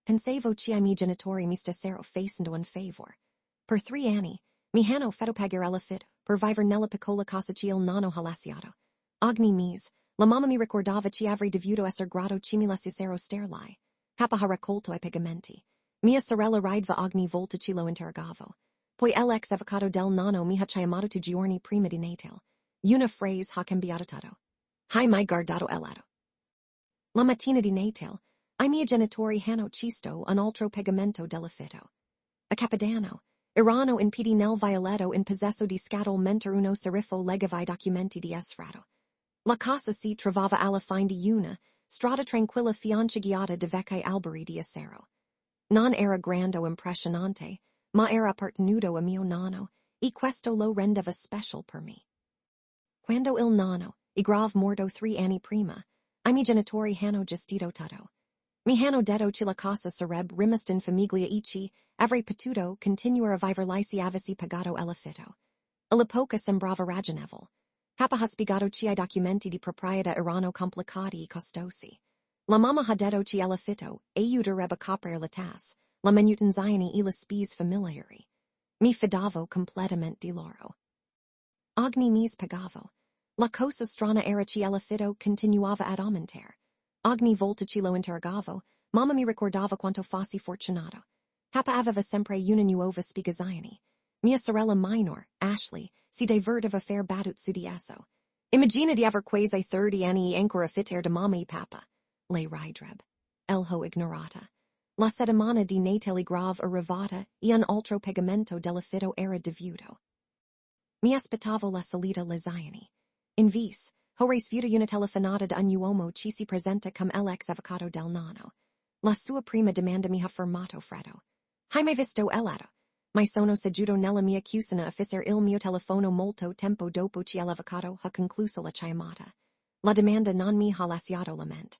Pensevo che I miei genitori mi stessero facendo un favor. Per 3 anni, mi hanno fatto pagare l'affitto, per vivere nella piccola casa che il nonno ha lasciato. Ogni mese, la mamma mi ricordava che avrei dovuto essere grato che mi lasciassero star lì. Papa ha raccolto I pagamenti. Mia sorella rideva ogni volta che lo interrogavo. Poi l'ex avvocato del nonno mi ha chiamato 2 giorni prima di Natale. Una frase ha cambiato tutto. Hai mai guardato il lato? La mattina di Natale, I miei genitori hanno chiesto un altro pagamento dell'affitto. A Capodanno, erano in piedi nel violetto in possesso di scatole mentre uno serifo legava I documenti di sfratto. La casa si trovava alla fine di una strada tranquilla fiancheggiata da vecchi alberi di acero. Non era grande o impressionante, ma era appartenuto a mio nonno, e questo lo rendeva special per me. Quando il nonno, grave morto 3 anni prima, I miei genitori hanno gestito tutto. Mi hanno detto che la casa sarebbe rimasta in famiglia e che avrei potuto continuare a vivere lì se avessi pagato l'affitto. All'epoca sembrava ragionevole. Papa ha spiegato che I documenti di proprietà erano complicati e costosi. La mamma ha detto che l'affitto aiuterebbe a coprire le tasse, la manutenzione e le spese familiari. Mi fidavo completamente di loro. Ogni mese pagavo. La cosa strana era che l'affitto continuava ad aumentare. Ogni volta che lo interrogavo, mamma mi ricordava quanto fossi fortunato. Papa aveva sempre una nuova spiegazione. Mia sorella minor, Ashley, si divertiva a fare battute su di esso. Immagina di aver quasi 30 anni e ancora fitter da mamma e papa. Lei ridreb. Elho ignorata. La settimana di Natale grave arrivata e un altro pagamento dell'affitto era dovuto. Mi aspettavo la solita lezione. Invece, ho ricevuto una telefonata da un uomo che si presenta come l'ex avvocato del nonno. La sua prima domanda mi ha fermato freddo. Hai mai visto il lato? Mi sono seduto nella mia cucina a fissare il mio telefono molto tempo dopo che l'avvocato ha concluso la chiamata. La domanda non mi ha lasciato la mente.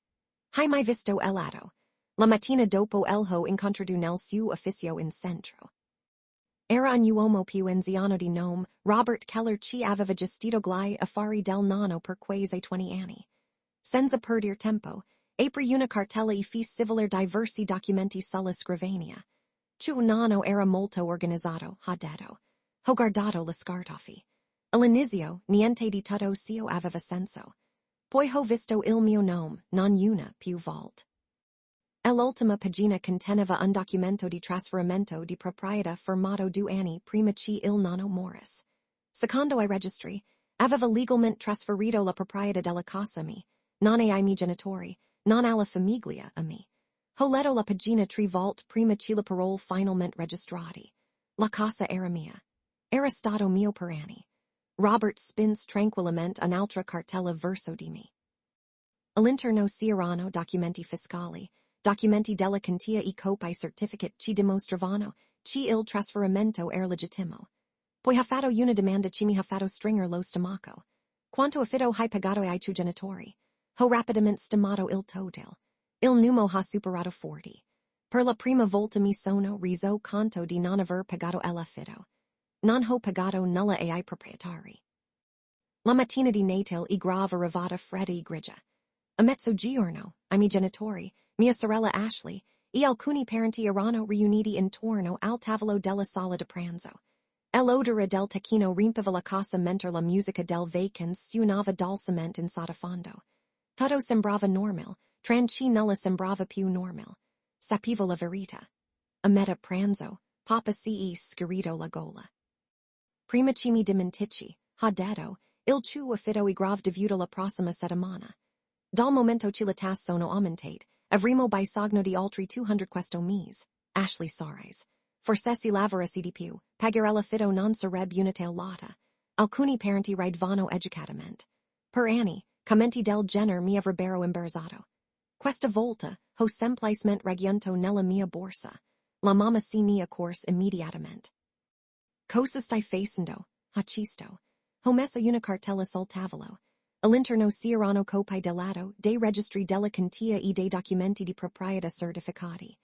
Hai mai visto il lato? La mattina dopo ho incontrato nel suo ufficio in centro. Era un uomo più anziano di nome Robert Keller che aveva gestito gli affari del nonno per quasi 20 anni. Senza perder tempo, apri una cartella e fece scivolare diversi documenti sulla scrivania. Suo nonno era molto organizzato, ha detto. Ho guardato le scartoffie. All'inizio, niente di tutto ciò aveva senso. Poi ho visto il mio nome, non una, più volte. L'ultima pagina conteneva un documento di trasferimento di proprietà firmato 2 anni prima che il nonno morisse. Secondo I registri, aveva legalmente trasferito la proprietà della casa a me, non ai miei genitori, non alla famiglia a me. Ho letto la pagina 3 volte prima che le parole finalmente registrati. La casa era mia. Era stato mio per anni. Robert spinse tranquillamente un'altra cartella verso di me. All'interno si erano documenti fiscali, documenti della contea e copie certificate che dimostravano che il trasferimento era legittimo. Poi ha fatto una domanda che mi ha fatto stringere lo stomaco. Quanto affitto hai pagato ai tuoi genitori? Ho rapidamente stimato il total. Il numero ha superato 40. Per la prima volta mi sono reso conto di non aver pagato l'affitto. Non ho pagato nulla ai proprietari. La mattina di Natale e grave arrivata fredda e grigia. A mezzogiorno, ai miei genitori, mia sorella Ashley, e alcuni parenti erano riuniti intorno al tavolo della sala da pranzo. L'odore del tacchino riempiva la casa mentre la musica del vacans suonava dolcemente in sottofondo. Tutto sembrava normal, tranchi nulla sembrava più normal. Sapevo la verità. A metà pranzo, papa si è schiarito la gola. Prima che mi dimentichi, ha detto, il tuo affitto è grave dovuto la prossima settimana. Dal momento che le tasse sono aumentate, avremo bisogno di altri 200 questo mese. Ashley sorrise. Forse si lavorassi di più, pagare l'affitto non sarebbe una tal lotta. Alcuni parenti ridevano educatamente. Per anni, commenti del genere mi avrebbero imbarazzato. Questa volta, ho semplicemente raggiunto nella mia borsa. La mamma se ne accorse immediatamente. Cosa stai facendo? Ha chiesto. Ho messo una cartella sul tavolo. All'interno si erano copie dell'atto, dei registri della contea e dei documenti di proprietà certificati.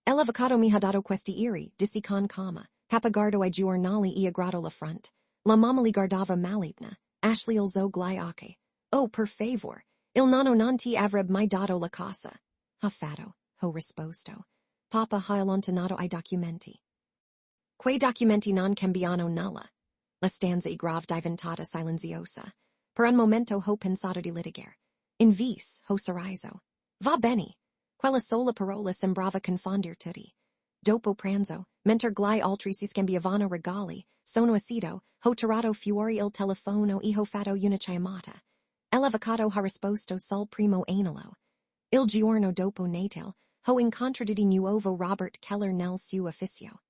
L'avvocato mi ha dato questi ieri, dissi con calma. Papa guardò ai giornali e aggrado la front. La mamma li guardava maligna. Ashley alzò gli occhi. Oh, per favor, il nonno non ti avrebbe mai dato la casa. Ha fatto, ho risposto. Papa ha allontanato I documenti. Quei documenti non cambiano nulla. La stanza I grave diventata silenziosa. Per un momento ho pensato di litigare. In vis, ho sorriso. Va bene. Quella sola parola sembrava confondir tutti. Dopo pranzo, mentre gli altri si scambiavano regali, sono uscito, ho tirato fuori il telefono e ho fatto una chiamata. L'avvocato ha risposto sul primo anello. Il giorno dopo Natale, ho incontrato di nuovo Robert Keller nel suo ufficio.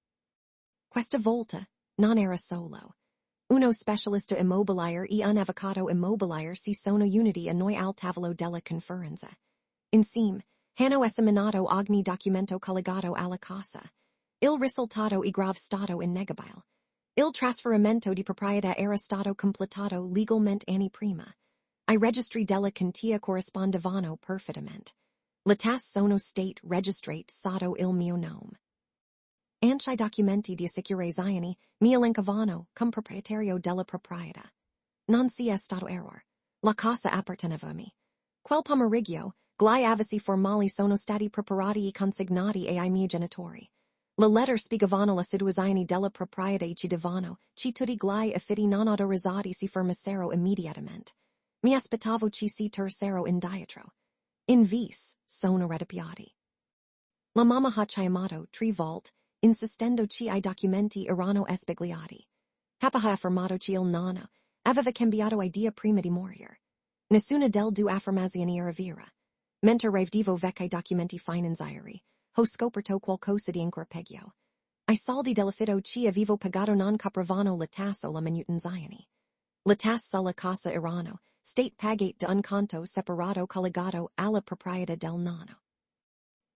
Questa volta, non era solo. Uno specialista immobilier e un avvocato immobilier si sono uniti a noi al tavolo della conferenza. Insieme, hanno esaminato ogni documento collegato alla casa. Il risultato è grave stato innegabile. Il trasferimento di proprietà era stato completato legalmente anni prima. I registri della contea corrispondevano perfettamente. Le tasse sono state registrate sotto il mio nome. Anche I documenti di assicurazione mi elencavano come proprietario della proprietà. Non sia stato errore. La casa apparteneva a me. Quel pomeriggio, gli avvisi formali sono stati preparati e consignati ai miei genitori. Le lettere spiegavano la situazione della proprietà e ci divano, ci tutti gli affitti non autorizzati si fermassero immediatamente. Mi aspettavo ci si terzassero indietro. In vis, sono raddoppiati. La mamma ha chiamato 3 volte, insistendo che I documenti erano spiegati. Papa ha affermato che il nonno aveva cambiato idea prima di morire. Nessuna delle due affermazioni era vera. Mentre rivedevo vecchi documenti finanziari, ho scoperto qualcosa di ancora peggio. I soldi dell'affitto che avevo pagato non coprivano la tassa o la manutenzione. Le tasse sulla casa erano state pagate da un conto separato collegato alla proprietà del nonno.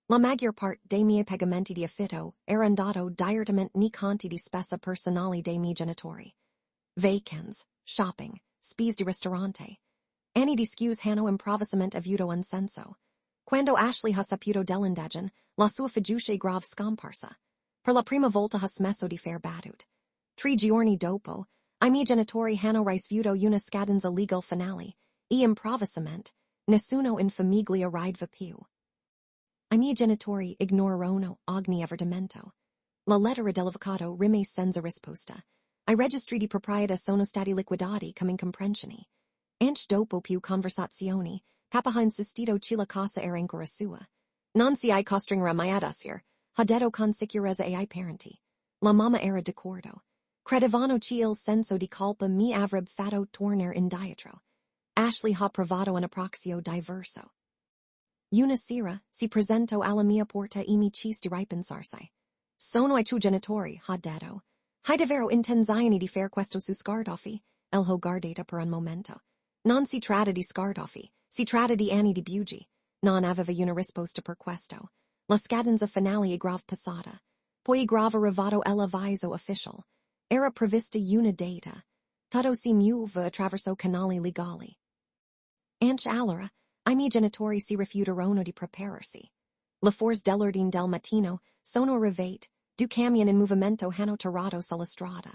La maggior parte dei miei pagamenti di affitto era andato direttamente nei conti di spesa personali dei miei genitori. Weekends, shopping, spese di ristorante. Anni di scusi hanno improvvisamente avuto un senso. Quando Ashley ha saputo dell'indagine, la sua fiducia è grave scomparsa. Per la prima volta ha smesso di far battute. 3 giorni dopo, I miei genitori hanno ricevuto una scadenza legal finale, e improvvisamente, nessuno in famiglia rideva più. I miei genitori ignorarono ogni avvertimento. La lettera dell'avvocato rimase senza risposta. I registri di proprietà sono stati liquidati come incomprensioni. Anche dopo più conversazioni, Papa ha insistito che la casa era ancora sua. Non si costringerà mai ad uscire, ha detto con sicurezza ai parenti. La mamma era d'accordo. Credevano che il senso di colpa mi avrebbe fatto tornare indietro. Ashley ha provato un approccio diverso. Una sera si presentò alla mia porta e mi chiese di ripensarsi. Sono I tuoi genitori, ha detto. Hai davvero intenzione di fare questo su scartofi? El ho guardato per un momento. Non si tratta di scartofi, si tratta di anni di bugie. Non aveva una risposta per questo. La scadenza finale è grave passata. Poi è grave arrivato l'avviso ufficial. Era prevista una data. Tutto si muove attraverso canali legali. Anche allora, I miei genitori si rifiutarono di prepararsi. Le forze dell'ordine del mattino sono arrivate, 2 camion in movimento hanno tirato sulla strada.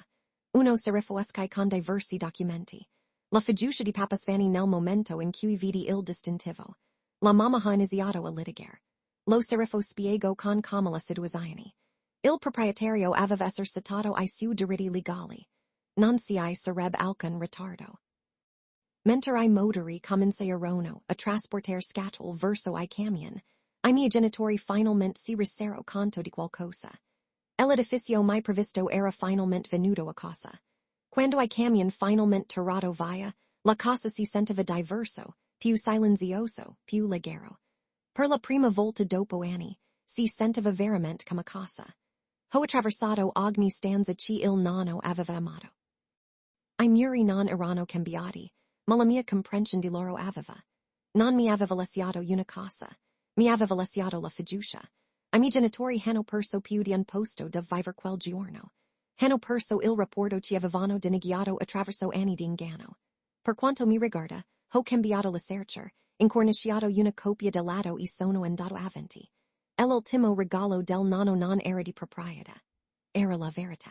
Uno si rifuosca con diversi documenti. La fiducia di Papa svani nel momento in cui vidi il distintivo. La mamma ha iniziato a litigare. Lo serifo spiego con calma la situazione. Il proprietario aveva esercitato I suoi diritti legali. Non si sarebbe alcun ritardo. Mentre I motori cominciarono a trasportare scatole verso I camion, I miei genitori finalmente si resero conto di qualcosa. L'edificio mai previsto era finalmente venuto a casa. Quando I camion finalmente tirato via, la casa si sentiva diverso, più silenzioso, più leggero. Per la prima volta dopo anni, si sentiva veramente come casa. Ho attraversato ogni stanza che il nonno aveva amato. I muri non erano cambiati, ma la mia comprensione di loro aveva. Non mi aveva lasciato una casa, mi aveva lasciato la fiducia. I miei genitori hanno perso più di un posto da vivere quel giorno. Hanno perso il rapporto che avevano dinigato attraverso anni di inganno. Per quanto mi riguarda, ho cambiato la searcher, incorniciato una copia dell'atto e sono andato avanti. L'ultimo regalo del nonno non era di proprietà. Era la verità.